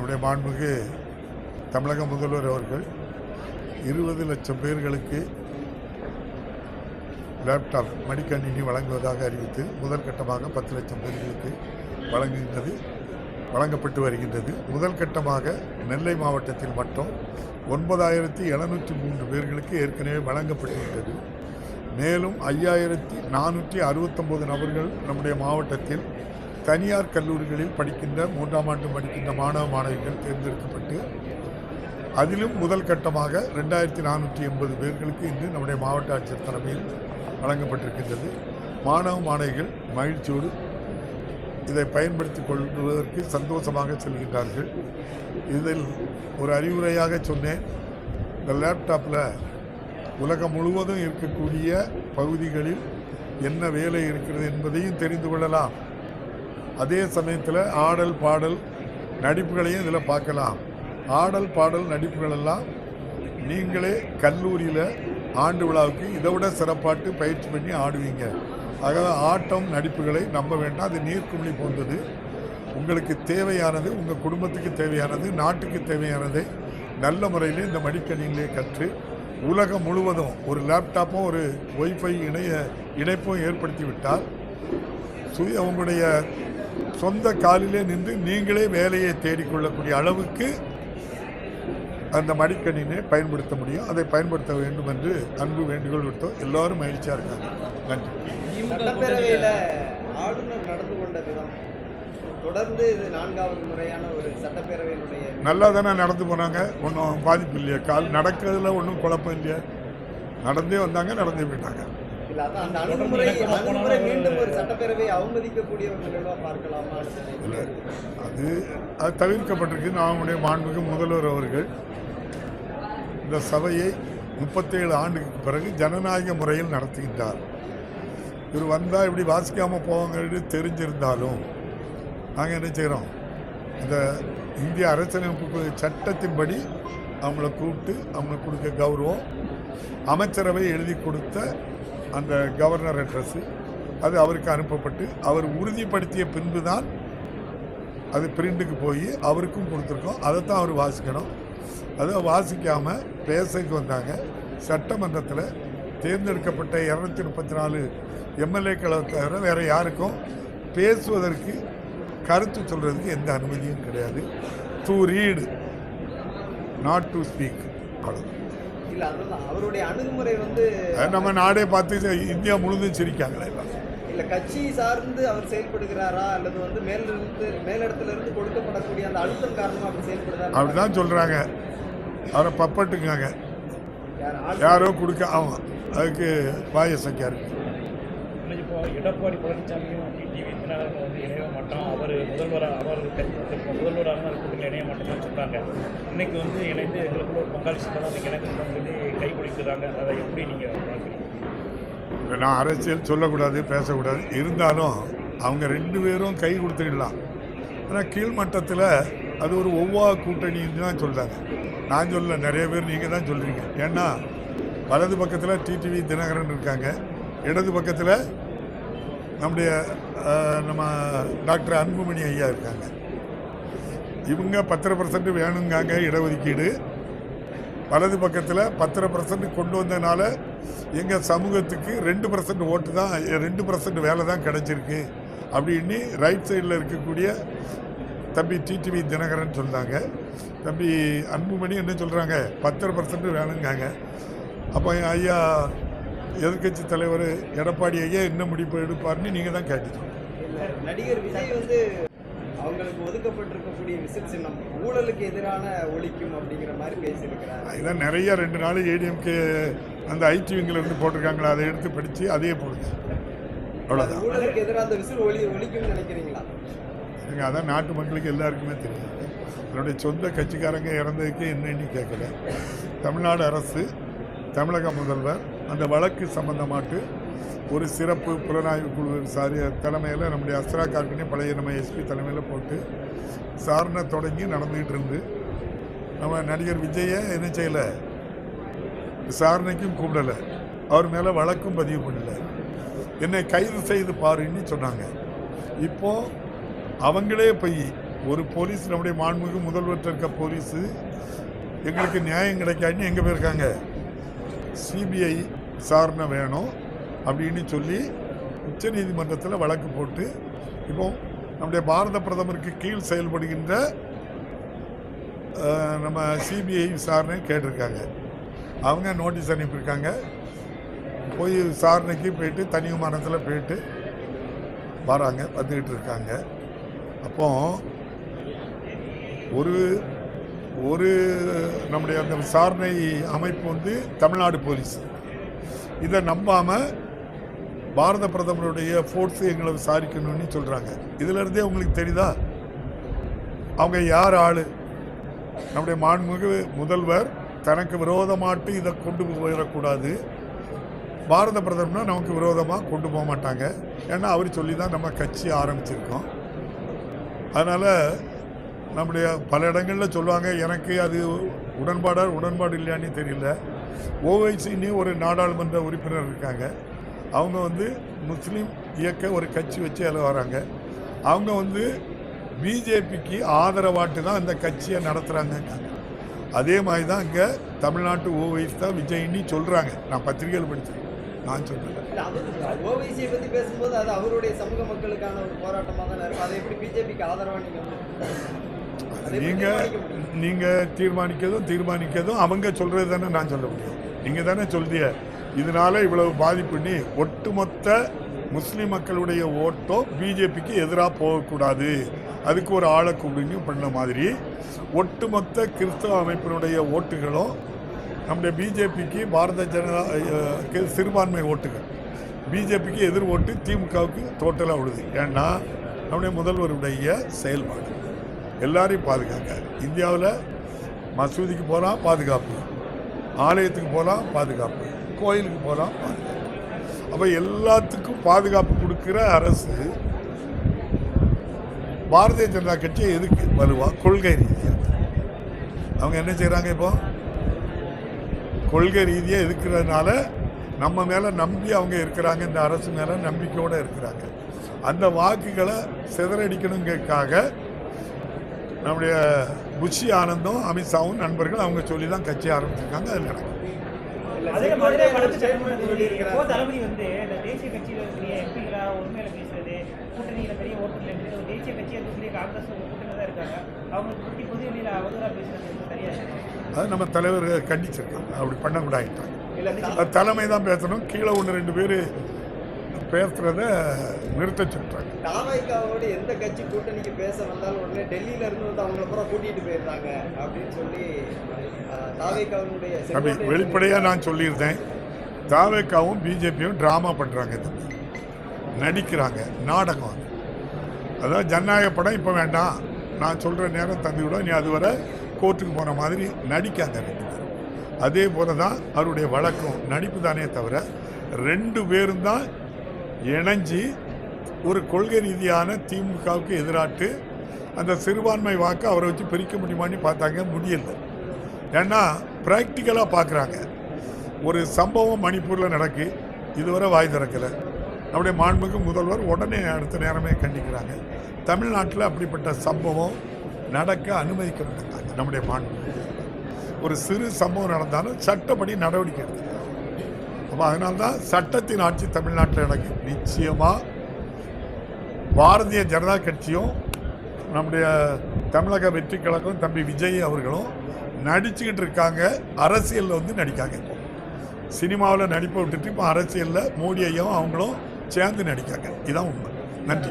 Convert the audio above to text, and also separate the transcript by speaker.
Speaker 1: நம்முடைய மாண்புமிகு தமிழக முதல்வர் அவர்கள் 20 லட்சம் பேர்களுக்கு லேப்டாப் மடிக்கணினி வழங்குவதாக அறிவித்து முதல் கட்டமாக 10 லட்சம் பேர்களுக்கு வழங்கப்பட்டு வருகின்றது. முதல் கட்டமாக நெல்லை மாவட்டத்தில் மட்டும் 9703 பேர்களுக்கு ஏற்கனவே வழங்கப்பட்டுவிட்டது. மேலும் 5469 நபர்கள் நம்முடைய மாவட்டத்தில் தனியார் கல்லூரிகளில் படிக்கின்ற 3ஆம் ஆண்டு படிக்கின்ற மாணவ மாணவிகள் தேர்ந்தெடுக்கப்பட்டு அதிலும் முதல் கட்டமாக 2480 பேர்களுக்கு இன்று நம்முடைய மாவட்ட ஆட்சியர் தலைமையில் வழங்கப்பட்டிருக்கின்றது. மாணவ மாணவிகள் மகிழ்ச்சியோடு இதை பயன்படுத்திக் கொள்வதற்கு சந்தோஷமாக செல்கின்றார்கள். இதில் ஒரு அறிவுரையாக சொன்னேன், இந்த லேப்டாப்பில் உலகம் முழுவதும் இருக்கக்கூடிய பகுதிகளில் என்ன வேலை இருக்கிறது என்பதையும் தெரிந்து கொள்ளலாம். அதே சமயத்தில் ஆடல் பாடல் நடிப்புகளையும் இதில் பார்க்கலாம். ஆடல் பாடல் நடிப்புகளெல்லாம் நீங்களே கல்லூரியில் ஆண்டு விழாவுக்கு இதை விட சிறப்பாட்டு பயிற்சி பண்ணி ஆடுவீங்க. ஆகவே ஆட்டம் நடிப்புகளை நம்ப வேண்டாம். அது நீர்க்குமிழி போன்றது. உங்களுக்கு தேவையானது, உங்கள் குடும்பத்துக்கு தேவையானது, நாட்டுக்கு தேவையானதை நல்ல முறையில் இந்த மடிக்கணினிலே கற்று உலகம் முழுவதும் ஒரு லேப்டாப்பும் ஒரு ஒய்ஃபை இணைப்பும் ஏற்படுத்திவிட்டால் உங்களுடைய சொந்த காலிலே நின்று நீங்களே வேலையை தேடிக்கொள்ளக்கூடிய அளவுக்கு அந்த மடிக்கணினியை பயன்படுத்த முடியும். அதை பயன்படுத்த வேண்டும் என்று அன்பு வேண்டுகோள் விட்டோம். எல்லாரும் மகிழ்ச்சியாக இருக்காங்க. நன்றி.
Speaker 2: சட்டப்பேரவையில் ஆளுநர் நடந்து கொண்ட விதம் தொடர்ந்து இது 4வது முறையான ஒரு சட்டப்பேரவையினுடைய
Speaker 1: நல்லா தானே நடந்து போனாங்க. ஒன்றும் பாதிப்பு இல்லையா? கால் நடக்கிறதுல ஒன்றும் குழப்பம் இல்லையா? நடந்தே வந்தாங்க, நடந்தே போயிட்டாங்க.
Speaker 2: இல்லை, அதான் அந்த அணுகுமுறை மீண்டும் ஒரு சட்டப்பேரவையை அவமதிக்கக்கூடிய ஒரு நிகழ்வாக பார்க்கலாமா?
Speaker 1: இல்லை, அது தவிர்க்கப்பட்டிருக்கு. நம்முடைய மாண்புமிகு முதல்வர் அவர்கள் இந்த சபையை 37 ஆண்டுக்கு பிறகு ஜனநாயக முறையில் நடத்துகின்றார். இவர் வந்தால் இப்படி வாசிக்காமல் போவாங்கன்னு தெரிஞ்சிருந்தாலும் நாங்கள் என்ன செய்கிறோம், இந்த இந்திய அரசியலமைப்பு சட்டத்தின்படி அவங்கள கூப்பிட்டு அவங்களுக்கு கொடுக்க கௌரவம், அமைச்சரவை எழுதி கொடுத்த அந்த கவர்னர் அட்ரஸு அது அவருக்கு அனுப்பப்பட்டு அவர் உறுதிப்படுத்திய பின்பு தான் அது பிரிண்ட்டுக்கு போய் அவருக்கும் கொடுத்துருக்கோம். அதை தான் அவர் வாசிக்கணும். அதை வாசிக்காமல் பேசக்கு வந்தாங்க. சட்டமன்றத்தில் தேர்ந்தெடுக்கப்பட்ட 234 எம்எல்ஏக்களை தவிர வேறு யாருக்கும் பேசுவதற்கு, கருத்து சொல்கிறதுக்கு எந்த அனுமதியும் கிடையாது. To read, not to speak. அவ்வளோதான்.
Speaker 2: இல்லை, அதுதான் அவருடைய அணுகுமுறை
Speaker 1: நம்ம நாடே பார்த்து இந்தியா முழுதும் சிரிக்காங்களே.
Speaker 2: இல்லை, கட்சி சார்ந்து அவர் செயல்படுகிறாரா அல்லது மேலிடத்திலிருந்து கொடுக்கப்படக்கூடிய அந்த அழுத்தம் காரணமாக அப்படி செயல்படுறாரு
Speaker 1: அப்படிதான் சொல்கிறாங்க. அவரை பப்பட்டுக்காங்க, யாரோ கொடுக்க. ஆமாம், அதுக்கு பாயசம் இருக்கு.
Speaker 3: இப்போ எடப்பாடி பழனிசாமியும் டிடிவி தினகரன் இணைய மாட்டோம், அவர் முதல்வராக கூட்டத்தில் இணைய மாட்டோம்னு சொல்கிறாங்க. இன்னைக்கு இணைந்து எங்களுக்குள்ள ஒரு பங்காளி சின்னதாக இணைந்து சொல்லி கை கொடுக்குறாங்க. அதை எப்படி நீங்கள் பார்க்குறீங்க?
Speaker 1: நான் அரசியல் சொல்லக்கூடாது, பேசக்கூடாது. இருந்தாலும் அவங்க 2 பேரும் கை கொடுத்துக்கலாம். ஆனால் கீழ்மட்டத்தில் அது ஒரு ஒவ்வொரு கூட்டணின்னு தான் சொல்கிறாங்க. நான் சொல்ல, நிறைய பேர் நீங்கள் தான் சொல்கிறீங்க. ஏன்னா வலது பக்கத்தில் டிடிவி தினகரன் இருக்காங்க, இடது பக்கத்தில் நம்ம டாக்டர் அன்புமணி ஐயா இருக்காங்க. இவங்க 10% வேணுங்காங்க இடஒதுக்கீடு. வலது பக்கத்தில் 10% கொண்டு வந்ததுனால எங்கள் சமூகத்துக்கு 2% ஓட்டு தான், 2% வேலை தான் கிடச்சிருக்கு அப்படின்னு ரைட் சைடில் இருக்கக்கூடிய தம்பி டிடிவி தினகரன் சொல்கிறாங்க. தம்பி அன்புமணி என்ன சொல்கிறாங்க, 10% வேணுங்காங்க. அப்போ ஐயா எதிர்கட்சி தலைவர் எடப்பாடி ஐயா என்ன முடிப்பு எடுப்பார்னு நீங்கள் தான் கேட்டுக்கோங்க.
Speaker 2: நடிகர் விஜய் அவங்களுக்கு ஒதுக்கப்பட்டிருக்கக்கூடிய விசில் சின்னம் ஊழலுக்கு எதிரான ஒழிக்கும் அப்படிங்கிற மாதிரி பேசியிருக்கிறார்.
Speaker 1: இதான் நிறைய 2 நாள் ஏடிஎம்கே அந்த ஐடி விங்கிலிருந்து போட்டிருக்காங்களா, அதை எடுத்து படித்து அதே போடுங்க. அவ்வளோதான்.
Speaker 2: ஊழலுக்கு எதிராக அந்த விசில் ஒழிக்கும்னு நினைக்கிறீங்களா?
Speaker 1: எனக்கு அதான் நாட்டு மக்களுக்கு எல்லாருக்குமே தெரியும். என்னுடைய சொந்த கட்சிக்காரங்க இறந்ததுக்கு என்னன்னு கேட்கல. தமிழ்நாடு அரசு, தமிழக முதல்வர் அந்த வழக்கு சம்பந்தமாட்டு ஒரு சிறப்பு புலனாய்வு குழு தலைமையில் நம்முடைய அஸ்ரா கார்கினி பழைய நம்ம எஸ்பி தலைமையில் போட்டு விசாரணை தொடங்கி நடந்துகிட்டு இருந்து நம்ம நடிகர் விஜயை என்ன செய்யலை, விசாரணைக்கும் கூப்பிடலை, அவர் மேலே வழக்கும் பதிவு பண்ணல. என்னை கைது செய்து பாருன்னு சொன்னாங்க. இப்போது அவங்களே போய் ஒரு போலீஸ் நம்முடைய மாண்புமிகு முதல்வர் இருக்க போலீஸு எங்களுக்கு நியாயம் கிடைக்காதுன்னு எங்கே போயிருக்காங்க, சிபிஐ விசாரணை வேணும் அப்படின்னு சொல்லி உச்சநீதிமன்றத்தில் வழக்கு போட்டு இப்போ நம்முடைய பாரத பிரதமருக்கு கீழ் செயல்படுகின்ற நம்ம சிபிஐ விசாரணை கேட்டிருக்காங்க. அவங்க நோட்டீஸ் அனுப்பியிருக்காங்க. போய் விசாரணைக்கு போயிட்டு தனி விமானத்தில் போயிட்டு வராங்க, வந்துக்கிட்டு இருக்காங்க. அப்போ ஒரு ஒரு நம்முடைய அந்த விசாரணை அமைப்பு வந்து தமிழ்நாடு போலீஸ் இதை நம்பாமல் பாரத பிரதமருடைய ஃபோர்ஸு எங்களை விசாரிக்கணும்னு சொல்கிறாங்க. இதிலிருந்தே உங்களுக்கு தெரியுதா அவங்க யார் ஆள்? நம்முடைய மாண்புமிகு முதல்வர் தனக்கு விரோதமாட்டு இதை கொண்டு போயிடக்கூடாது, பாரத பிரதமர்னா நமக்கு விரோதமாக கொண்டு போக மாட்டாங்க. ஏன்னா அவர் சொல்லி தான் நம்ம கட்சி ஆரம்பிச்சிருக்கோம். அதனால் நம்முடைய பல இடங்களில் சொல்லுவாங்க, எனக்கு அது உடன்பாடு இல்லையான்னு தெரியல. ஓவைசின்னு ஒரு நாடாளுமன்ற உறுப்பினர் இருக்காங்க. அவங்க வந்து முஸ்லீம் இயக்க ஒரு கட்சி வச்சு அதில் வராங்க. அவங்க வந்து பிஜேபிக்கு ஆதரவாட்டு தான் அந்த கட்சியை நடத்துகிறாங்க. அதே மாதிரி தான் இங்கே தமிழ்நாட்டு ஓவைசி தான் விஜய்னி சொல்கிறாங்க. நான் பத்திரிகையில் படித்தேன், நான் சொல்கிறேன்.
Speaker 2: ஓவைசியை பற்றி பேசும்போது அது அவருடைய சமூக மக்களுக்கான ஒரு போராட்டமாக தானே இருக்கும். அதை எப்படி பிஜேபிக்கு ஆதரவாக
Speaker 1: நீங்கள் தீர்மானிக்கிறதும் அவங்க சொல்கிறது தானே நான் சொல்ல முடியும். நீங்கள் தானே சொல்றிய இதனால இவ்வளவு பாதிப்புன்னு. ஒட்டுமொத்த முஸ்லீம் மக்களுடைய ஓட்டோ பிஜேபிக்கு எதிராக போகக்கூடாது, அதுக்கு ஒரு ஆளை கூப்பிடுங்க பண்ண மாதிரி ஒட்டுமொத்த கிறிஸ்தவ அமைப்பினுடைய ஓட்டுகளும் நம்முடைய பிஜேபிக்கு பாரத ஜனதா சிறுபான்மை ஓட்டுகள் பிஜேபிக்கு எதிர் ஓட்டு திமுகவுக்கு டோட்டலாக விடுது. ஏன்னா நம்முடைய முதல்வருடைய செயல்பாடு எல்லாரையும் பாதுகாக்க. இந்தியாவில் மசூதிக்கு போகலாம் பாதுகாப்பு, ஆலயத்துக்கு போகலாம் பாதுகாப்பு, கோயிலுக்கு போகலாம் பாதுகாப்பு. அப்போ எல்லாத்துக்கும் பாதுகாப்பு கொடுக்குற அரசு பாரதிய ஜனதா கட்சி எதுக்கு வலுவாக கொள்கை ரீதியாக அவங்க என்ன செய்கிறாங்க? இப்போ கொள்கை ரீதியாக இருக்கிறதுனால நம்ம மேலே நம்பி அவங்க இருக்கிறாங்க, இந்த அரசு மேலே நம்பிக்கையோடு இருக்கிறாங்க. அந்த வாக்குகளை சிதறடிக்கணுங்கிறதுக்காக நம்முடைய புஷி ஆனந்தும் அமித்ஷாவும் நண்பர்கள் அவங்க சொல்லி தான் கட்சி ஆரம்பிச்சிருக்காங்க. அது நடக்கும்.
Speaker 4: தளபதி வந்து இந்த தேசிய கட்சியில் இருக்கக்கூடிய எம்பிகளா உண்மையில பேசுறது, கூட்டணியில பெரிய ஓட்டுல இருந்து தேசிய கட்சியை இருக்கக்கூடிய காங்கிரஸ் கூட்டணி தான் இருக்காங்க, அவங்களுக்கு பற்றி பொது வெளியில் அவதூறாக பேசுறது சரியா?
Speaker 1: அது நம்ம தலைவர் கண்டிச்சிருக்காங்க, அப்படி பண்ணக்கூடாதுட்டாங்க. அது தலைமை தான் பேசணும், கீழே 1-2 பேர் பேசுறத நிறுத்த சொல்றாங்க.
Speaker 2: தாவைக்காவோட எந்த கட்சி கூட்டணிக்கு பேச வந்தாலும் உடனே டெல்லியில இருந்து வந்து அவங்கள பூரா கூட்டிட்டு போயிருந்தாங்க அப்படின்னு சொல்லி தாவைக்காவுடைய
Speaker 1: வெளிப்படையாக நான் சொல்லியிருந்தேன். தாவைக்காவும் பிஜேபியும் ட்ராமா பண்ணுறாங்க, நடிக்கிறாங்க, நாடகம். அதாவது ஜனநாயக படம் இப்போ வேண்டாம், நான் சொல்கிற நேரம் தந்து விட, நீ அதுவரை கோர்ட்டுக்கு போன மாதிரி நடிக்காங்க 2 பேரும். அதே போல தான் அவருடைய வழக்கம், நடிப்பு தானே தவிர 2 பேரும் தான் இணைஞ்சி ஒரு கொள்கை ரீதியான திமுகவுக்கு எதிராட்டு அந்த சிறுபான்மை வாக்கு அவரை வச்சு பிரிக்க முடியுமான்னு பார்த்தாங்க, முடியலை. ஏன்னா ப்ராக்டிக்கலாக பார்க்குறாங்க. ஒரு சம்பவம் மணிப்பூரில் நடக்கு, இதுவரை வாய் திறக்கலை. நம்முடைய மாண்புமிகு முதல்வர் உடனே அடுத்த நேரமே கண்டிக்கிறாங்க. தமிழ்நாட்டில் அப்படிப்பட்ட சம்பவம் நடக்க அனுமதிக்க மாட்டாங்க. நம்முடைய மாண்புமிகு ஒரு சிறு சம்பவம் நடந்தாலும் சட்டப்படி நடவடிக்கை எடுக்கிறாங்க. அப்போ அதனால்தான் சட்டத்தின் ஆட்சி தமிழ்நாட்டில் நடக்கு. நிச்சயமாக பாரதிய ஜனதா கட்சியும் நம்முடைய தமிழக வெற்றி கழகம் தம்பி விஜய் அவர்களும் நடிச்சுக்கிட்டு இருக்காங்க, அரசியலில் வந்து நடிக்காங்க. இப்போ சினிமாவில் நடிப்பை விட்டுட்டு இப்போ அரசியலில் மோடி ஐயாவும் அவங்களும் சேர்ந்து நடிக்காங்க. இதுதான் உண்மை. நன்றி.